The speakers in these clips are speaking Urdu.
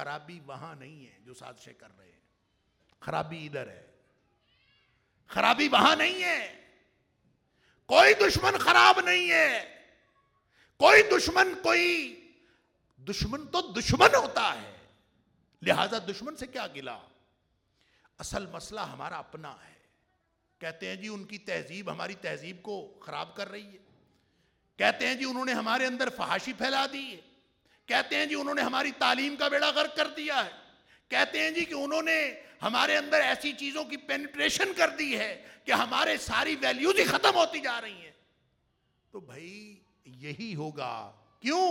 خرابی وہاں نہیں ہے جو سازشیں کر رہے ہیں، خرابی ادھر ہے، خرابی وہاں نہیں ہے. کوئی دشمن خراب نہیں ہے، کوئی دشمن تو دشمن ہوتا ہے، لہذا دشمن سے کیا گلا. اصل مسئلہ ہمارا اپنا ہے. کہتے ہیں جی ان کی تہذیب ہماری تہذیب کو خراب کر رہی ہے، کہتے ہیں جی انہوں نے ہمارے اندر فحاشی پھیلا دی ہے، کہتے ہیں جی انہوں نے ہماری تعلیم کا بیڑا غرق کر دیا ہے، کہتے ہیں جی کہ انہوں نے ہمارے اندر ایسی چیزوں کی پینٹریشن کر دی ہے کہ ہمارے ساری ویلیوز ہی ختم ہوتی جا رہی ہیں. تو بھائی یہی ہوگا. کیوں؟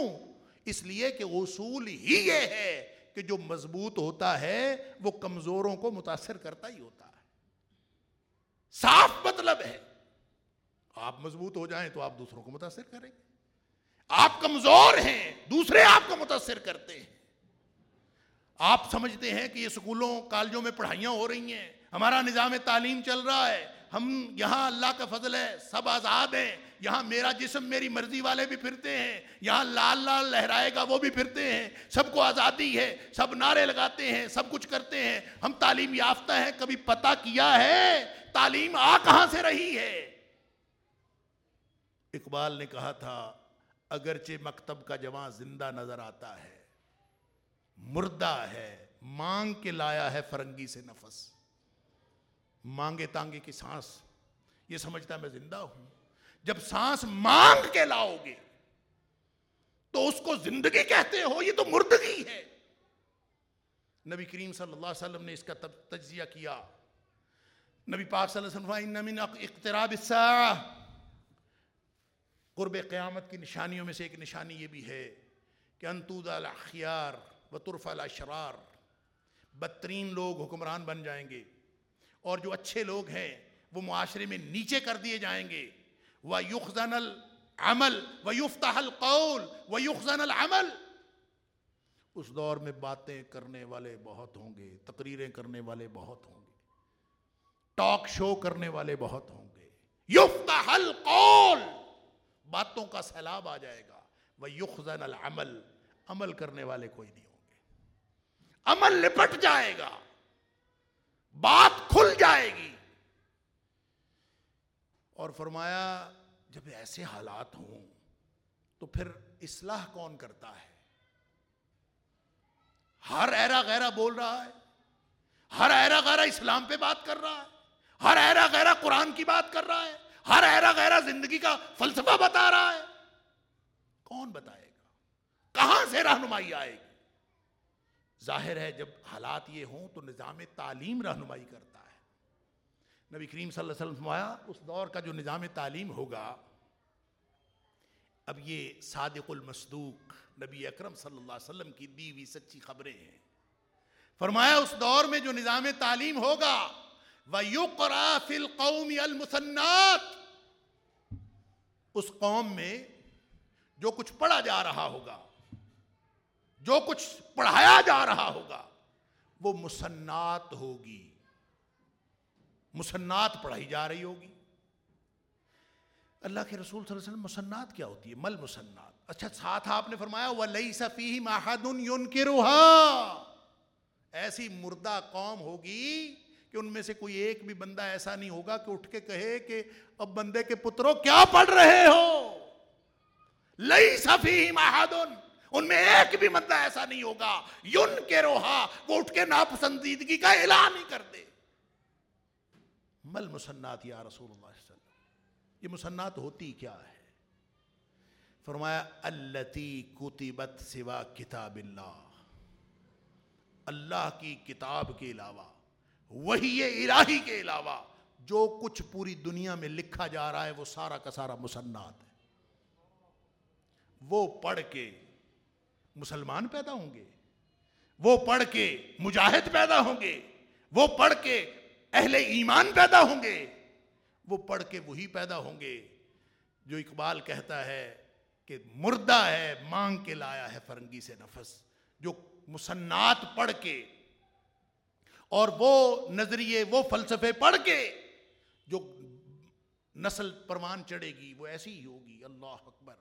اس لیے کہ اصول ہی یہ ہے کہ جو مضبوط ہوتا ہے وہ کمزوروں کو متاثر کرتا ہی ہوتا ہے. صاف مطلب ہے آپ مضبوط ہو جائیں تو آپ دوسروں کو متاثر کریں گے. آپ کمزور ہیں دوسرے آپ کو متاثر کرتے ہیں. آپ سمجھتے ہیں کہ یہ سکولوں کالجوں میں پڑھائیاں ہو رہی ہیں، ہمارا نظام تعلیم چل رہا ہے، ہم یہاں اللہ کا فضل ہے سب آزاد ہیں، یہاں میرا جسم میری مرضی والے بھی پھرتے ہیں، یہاں لال لال لہرائے گا وہ بھی پھرتے ہیں، سب کو آزادی ہے، سب نعرے لگاتے ہیں، سب کچھ کرتے ہیں، ہم تعلیم یافتہ ہیں. کبھی پتہ کیا ہے تعلیم آ کہاں سے رہی ہے؟ اقبال نے کہا تھا اگرچہ مکتب کا جواں زندہ نظر آتا ہے، مردہ ہے مانگ کے لایا ہے فرنگی سے نفس. مانگے تانگے کی سانس یہ سمجھتا ہے میں زندہ ہوں. جب سانس مانگ کے لاؤ گے تو اس کو زندگی کہتے ہو، یہ تو مردگی ہے. نبی کریم صلی اللہ علیہ وسلم نے اس کا تجزیہ کیا. نبی پاک صلی اللہ علیہ وسلم ان من اقتراب الساعہ، قرب قیامت کی نشانیوں میں سے ایک نشانی یہ بھی ہے کہ ان توضع الاخیار وترفع الاشرار، بدترین لوگ حکمران بن جائیں گے اور جو اچھے لوگ ہیں وہ معاشرے میں نیچے کر دیے جائیں گے. وَيُخْزَنَ الْعَمَلُ وَيُفْتَحَ الْقَوْلُ وَيُخْزَنَ الْعَمَلُ. اس دور میں باتیں کرنے والے بہت ہوں گے، تقریریں کرنے والے بہت ہوں گے، ٹاک شو کرنے والے بہت ہوں گے. یفتح القول، باتوں کا سیلاب آ جائے گا. وَيُخْزَنَ الْعَمَلُ، عمل کرنے والے کوئی نہیں ہوں گے. عمل لپٹ جائے گا، بات کھل جائے گی. اور فرمایا جب ایسے حالات ہوں تو پھر اصلاح کون کرتا ہے؟ ہر ایرا غیرہ بول رہا ہے، ہر ایرا غیرہ اسلام پہ بات کر رہا ہے، ہر ایرا غیرہ قرآن کی بات کر رہا ہے، ہر ایرا غیرہ زندگی کا فلسفہ بتا رہا ہے. کون بتائے گا؟ کہاں سے رہنمائی آئے گی؟ ظاہر ہے جب حالات یہ ہوں تو نظام تعلیم رہنمائی کرتا ہے. نبی کریم صلی اللہ علیہ وسلم فرمایا اس دور کا جو نظام تعلیم ہوگا، اب یہ صادق المصدوق نبی اکرم صلی اللہ علیہ وسلم کی دی ہوئی سچی خبریں ہیں. فرمایا اس دور میں جو نظام تعلیم ہوگا وَيُقْرَأَ فِي الْقَوْمِ الْمُثَنَّاتِ، اس قوم میں جو کچھ پڑھا جا رہا ہوگا، جو کچھ پڑھایا جا رہا ہوگا وہ مسنات ہوگی، مسنات پڑھائی جا رہی ہوگی. اللہ کے رسول صلی اللہ علیہ وسلم مسنات کیا ہوتی ہے؟ مل مسنات. اچھا ساتھ آپ نے فرمایا وَلَيْسَ فِيهِمْ أَحَدٌ يُنْكِرُهَا، ایسی مردہ قوم ہوگی کہ ان میں سے کوئی ایک بھی بندہ ایسا نہیں ہوگا کہ اٹھ کے کہے کہ اب بندے کے پتروں کیا پڑھ رہے ہو. لَيْسَ فِيهِمْ أَحَدٌ، ان میں ایک بھی بندہ ایسا نہیں ہوگا يُنْكِرُهَا، وہ اٹھ کے ناپسندیدگی کا اعلان ہی کر دے. مل مسنات یا رسول اللہ صلی اللہ علیہ وسلم، یہ مسنات ہوتی کیا ہے؟ فرمایا التی کتبت سوا کتاب اللہ، اللہ کی کتاب کے علاوہ، وحی الہی کے علاوہ جو کچھ پوری دنیا میں لکھا جا رہا ہے وہ سارا کا سارا مسنات ہے. وہ پڑھ کے مسلمان پیدا ہوں گے، وہ پڑھ کے مجاہد پیدا ہوں گے، وہ پڑھ کے اہل ایمان پیدا ہوں گے، وہ پڑھ کے وہی پیدا ہوں گے جو اقبال کہتا ہے کہ مردہ ہے مانگ کے لایا ہے فرنگی سے نفس. جو مسنات پڑھ کے اور وہ نظریے وہ فلسفے پڑھ کے جو نسل پروان چڑھے گی وہ ایسی ہی ہوگی. اللہ اکبر.